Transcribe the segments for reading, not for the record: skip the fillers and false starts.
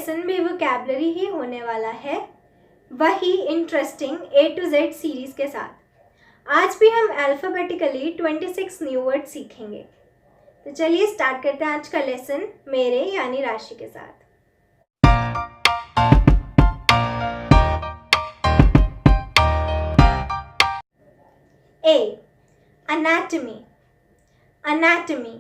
Lesson भी vocabulary ही होने वाला है, वही interesting A to Z series के साथ। आज भी हम अल्फ़ाबेटिकली 26 न्यू वर्ड सीखेंगे। तो चलिए स्टार्ट करते हैं आज का लेसन मेरे यानी राशि के साथ। A. Anatomy. Anatomy.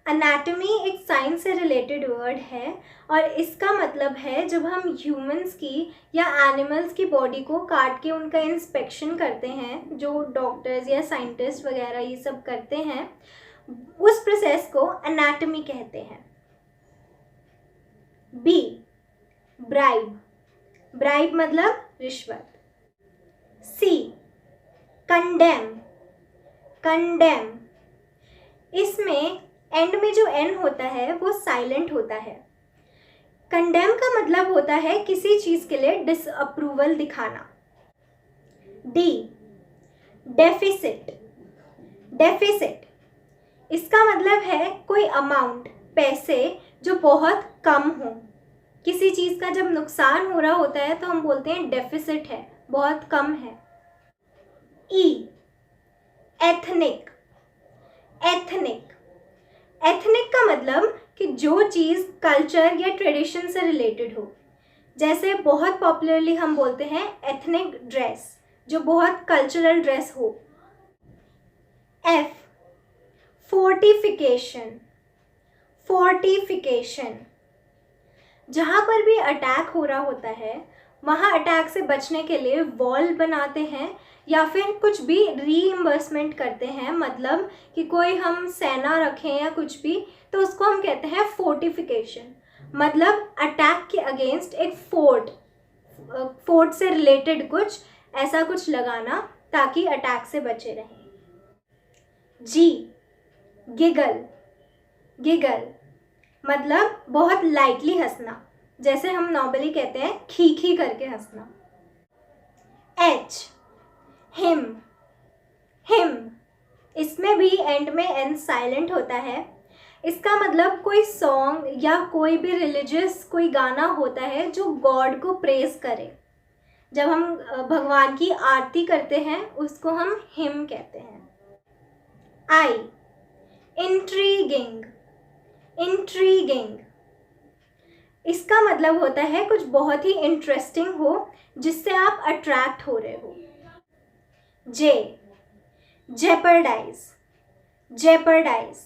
Anatomy एक साइंस से रिलेटेड वर्ड है और इसका मतलब है जब हम ह्यूमंस की या एनिमल्स की बॉडी को काट के उनका इंस्पेक्शन करते हैं, जो डॉक्टर्स या साइंटिस्ट वगैरह ये सब करते हैं, उस प्रोसेस को एनाटॉमी कहते हैं। B. ब्राइब. ब्राइब मतलब रिश्वत। C. कंडेम. कंडेम, इसमें एंड में जो एन होता है वो साइलेंट होता है। कंडेम का मतलब होता है किसी चीज़ के लिए डिसअप्रूवल दिखाना। डी. डेफिसिट. डेफिसिट, इसका मतलब है कोई अमाउंट, पैसे जो बहुत कम हो। किसी चीज़ का जब नुकसान हो रहा होता है तो हम बोलते हैं डेफिसिट है, बहुत कम है। ई. एथनिक. एथनिक. एथनिक का मतलब कि जो चीज़ कल्चर या ट्रेडिशन से रिलेटेड हो। जैसे बहुत पॉपुलरली हम बोलते हैं एथनिक ड्रेस, जो बहुत कल्चरल ड्रेस हो। एफ. फोर्टिफिकेशन. फोर्टिफिकेशन, जहाँ पर भी अटैक हो रहा होता है वहाँ अटैक से बचने के लिए वॉल बनाते हैं या फिर कुछ भी रीइंबर्समेंट करते हैं, मतलब कि कोई हम सेना रखें या कुछ भी, तो उसको हम कहते हैं फोर्टिफिकेशन। मतलब अटैक के अगेंस्ट एक फोर्ट से रिलेटेड कुछ ऐसा कुछ लगाना ताकि अटैक से बचे रहें। जी. गिगल. गिगल मतलब बहुत लाइटली हंसना, जैसे हम नॉर्मली कहते हैं खी खी करके हंसना। एच. हिम. हिम, इसमें भी एंड में एन साइलेंट होता है। इसका मतलब कोई सॉन्ग या कोई भी रिलीजियस कोई गाना होता है जो गॉड को प्रेज करे। जब हम भगवान की आरती करते हैं उसको हम हिम कहते हैं। आई. इंट्रीगिंग. इंट्रीगिंग, इसका मतलब होता है कुछ बहुत ही इंटरेस्टिंग हो जिससे आप अट्रैक्ट हो रहे हो। जे. जेपर्डाइज. जेपर्डाइज,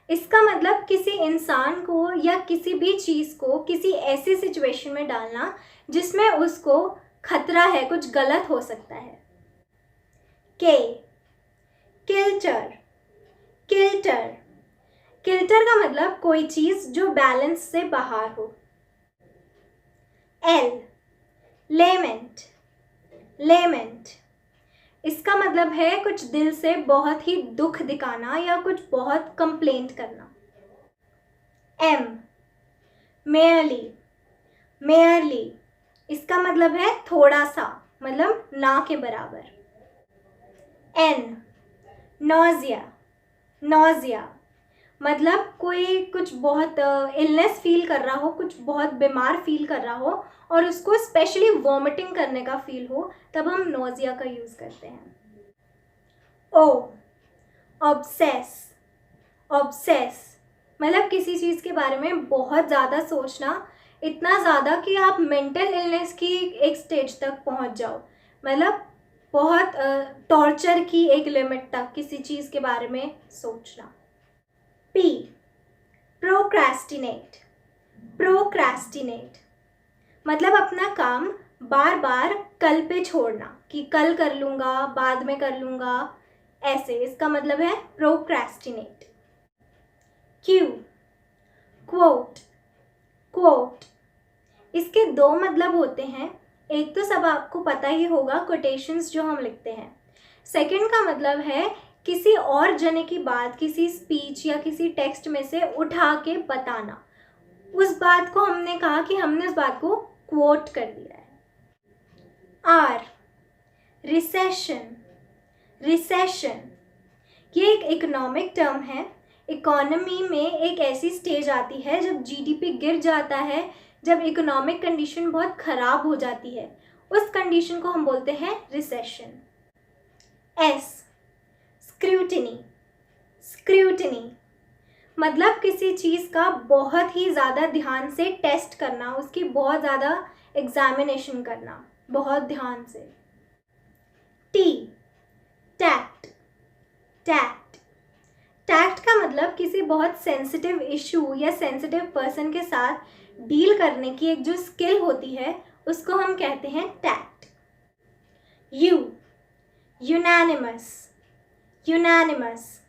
इसका मतलब किसी इंसान को या किसी भी चीज़ को किसी ऐसी सिचुएशन में डालना जिसमें उसको खतरा है, कुछ गलत हो सकता है। के. किल्टर. किल्टर. किल्टर का मतलब कोई चीज़ जो बैलेंस से बाहर हो। एल. लेमेंट. लेमेंट, इसका मतलब है कुछ दिल से बहुत ही दुख दिखाना या कुछ बहुत कंप्लेंट करना। एम. मेयरली. मेयरली, इसका मतलब है थोड़ा सा, मतलब ना के बराबर। एन. नॉजिया. नॉजिया, मतलब कोई कुछ बहुत इलनेस फील कर रहा हो, कुछ बहुत बीमार फील कर रहा हो और उसको स्पेशली वॉमिटिंग करने का फील हो, तब हम नोज़िया का यूज़ करते हैं। ओ. ऑब्सेस. ऑब्सेस, मतलब किसी चीज़ के बारे में बहुत ज़्यादा सोचना, इतना ज़्यादा कि आप मेंटल इलनेस की एक स्टेज तक पहुंच जाओ, मतलब बहुत टॉर्चर की एक लिमिट तक किसी चीज़ के बारे में सोचना। पी. प्रोक्रेस्टिनेट. प्रोक्रेस्टिनेट, मतलब अपना काम बार बार कल पे छोड़ना, कि कल कर लूँगा, बाद में कर लूँगा, ऐसे, इसका मतलब है प्रोक्रेस्टिनेट। क्यू. क्वोट. क्वोट, इसके दो मतलब होते हैं। एक तो सब आपको पता ही होगा, कोटेशंस जो हम लिखते हैं। सेकंड का मतलब है किसी और जने की बात, किसी स्पीच या किसी टेक्स्ट में से उठा के बताना। उस बात को हमने कहा कि हमने उस बात को क्वोट कर दिया है। आर. रिसेशन. रिसेशन, ये एक इकोनॉमिक टर्म है। इकोनॉमी में एक ऐसी स्टेज आती है जब जीडीपी गिर जाता है जब इकोनॉमिक कंडीशन बहुत ख़राब हो जाती है, उस कंडीशन को हम बोलते हैं रिसेशन। S, scrutiny. स्क्रूटिनी मतलब किसी चीज़ का बहुत ही ज़्यादा ध्यान से टेस्ट करना, उसकी बहुत ज़्यादा एग्जामिनेशन करना, बहुत ध्यान से। T, tact. टैक्ट टैक्ट का मतलब किसी बहुत सेंसिटिव इशू या सेंसिटिव पर्सन के साथ डील करने की एक जो स्किल होती है, उसको हम कहते हैं tact. You, unanimous. Unanimous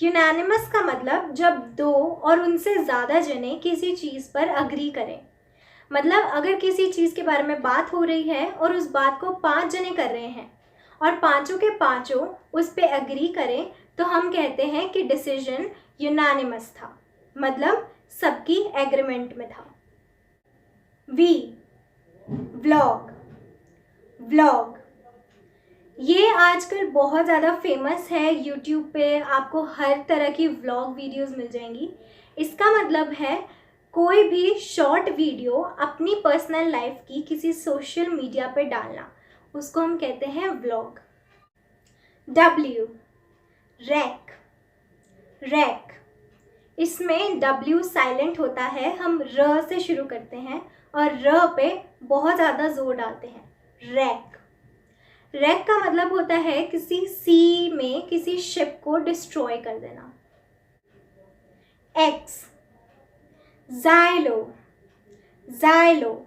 unanimous का मतलब जब दो और उनसे ज़्यादा जने किसी चीज़ पर अग्री करें। मतलब अगर किसी चीज़ के बारे में बात हो रही है और उस बात को 5 जने कर रहे हैं और पांचों के पांचों उस पर अग्री करें, तो हम कहते हैं कि डिसीजन यूनानिमस था, मतलब सबकी एग्रीमेंट में था। We, vlog. व्लॉग ये आजकल बहुत ज़्यादा फेमस है। यूट्यूब पे आपको हर तरह की व्लॉग वीडियोस मिल जाएंगी। इसका मतलब है कोई भी शॉर्ट वीडियो अपनी पर्सनल लाइफ की किसी सोशल मीडिया पे डालना, उसको हम कहते हैं व्लॉग। W, rack. रैक इसमें डब्ल्यू साइलेंट होता है, हम र से शुरू करते हैं और र पे बहुत ज़्यादा जोर डालते हैं। रैक। रैक का मतलब होता है किसी सी में किसी शिप को डिस्ट्रॉय कर देना। X, Xylo. जाइलो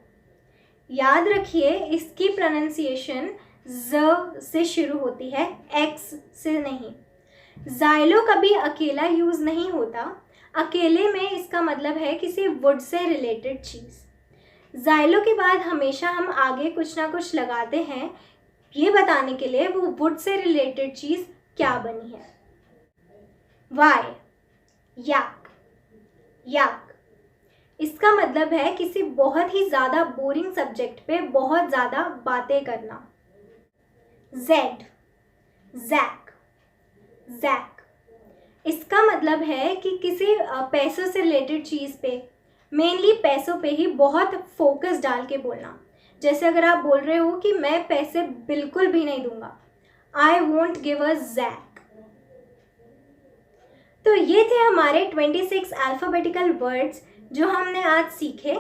याद रखिए इसकी प्रोनाउंसिएशन ज से शुरू होती है, एक्स से नहीं। जाइलो कभी अकेला यूज़ नहीं होता, अकेले में इसका मतलब है किसी would say related cheese. Xylo के बाद हमेशा हम आगे कुछ ना कुछ लगाते हैं ये बताने के लिए वो वुड से रिलेटेड चीज़ क्या बनी है। वाई, याक। याक इसका मतलब है किसी बहुत ही ज़्यादा बोरिंग सब्जेक्ट पे बहुत ज़्यादा बातें करना। Z, Jack. जैक इसका मतलब है कि किसी पैसों से रिलेटेड चीज़ पे, मेनली पैसों पे ही बहुत फोकस डाल के बोलना। जैसे अगर आप बोल रहे हो कि मैं पैसे बिल्कुल भी नहीं दूंगा, I won't give a jack. तो ये थे हमारे 26 अल्फ़ाबेटिकल वर्ड्स जो हमने आज सीखे।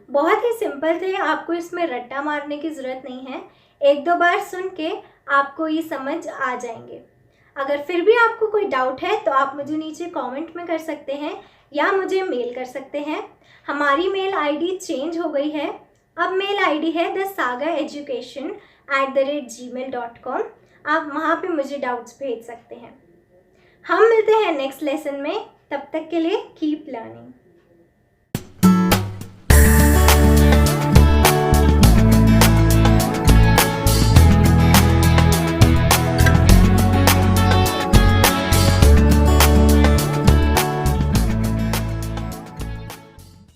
बहुत ही सिंपल थे, आपको इसमें रट्टा मारने की ज़रूरत नहीं है। एक दो बार सुन के आपको ये समझ आ जाएंगे। अगर फिर भी आपको कोई डाउट है तो आप मुझे नीचे कमेंट में कर सकते हैं या मुझे मेल कर सकते हैं। हमारी मेल आईडी चेंज हो गई है, अब मेल आईडी है thesagaeducation@gmail.com। आप वहाँ पे मुझे डाउट्स भेज सकते हैं। हम मिलते हैं नेक्स्ट लेसन में, तब तक के लिए कीप लर्निंग।